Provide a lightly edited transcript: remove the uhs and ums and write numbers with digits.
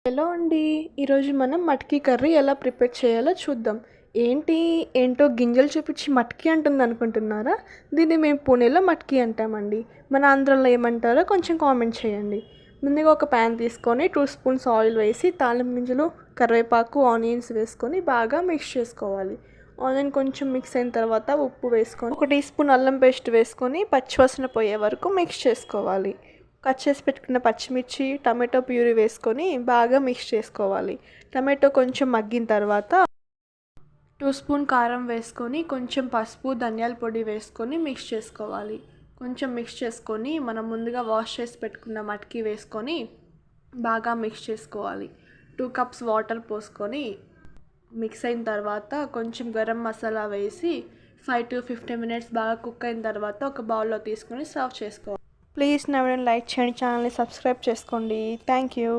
Hello అండి. ఈరోజు మనం మటకీ కర్రీ ఎలా ప్రిపేర్ చేయాలో చూద్దాం. ఏంటో గింజలు చూపించి మటకీ అంటుంది అనుకుంటున్నారా? దీన్ని మేము పూణేలో మటకీ అంటామండి. మన ఆంధ్రాలో ఏమంటారో కొంచెం కామెంట్ చేయండి. ముందుగా ఒక ప్యాన్ తీసుకొని 2 స్పూన్స్ ఆయిల్ వేసి తాలింపు గింజలు, కరివేపాకు, ఆనియన్స్ వేసుకొని బాగా మిక్స్ చేసుకోవాలి. ఆనియన్ కొంచెం మిక్స్ అయిన తర్వాత ఉప్పు వేసుకొని 1 టీ స్పూన్ అల్లం పేస్ట్ వేసుకొని పచ్చివాసన పోయే వరకు మిక్స్ చేసుకోవాలి. కట్ చేసి పెట్టుకున్న పచ్చిమిర్చి, టమాటో ప్యూరీ వేసుకొని బాగా మిక్స్ చేసుకోవాలి. టమాటో కొంచెం మగ్గిన తర్వాత 2 స్పూన్ కారం వేసుకొని కొంచెం పసుపు, ధనియాల పొడి వేసుకొని మిక్స్ చేసుకోవాలి. కొంచెం మిక్స్ చేసుకొని మనం ముందుగా వాష్ చేసి పెట్టుకున్న మటకీ వేసుకొని బాగా మిక్స్ చేసుకోవాలి. 2 కప్స్ వాటర్ పోసుకొని మిక్స్ అయిన తర్వాత కొంచెం గరం మసాలా వేసి 5 to 15 మినిట్స్ బాగా కుక్ అయిన తర్వాత ఒక బౌల్లో తీసుకొని సర్వ్ చేసుకోవాలి. ప్లీజ్ నా వీడియోని లైక్ చేయండి, ఛానల్ని సబ్స్క్రైబ్ చేసుకోండి. Thank you.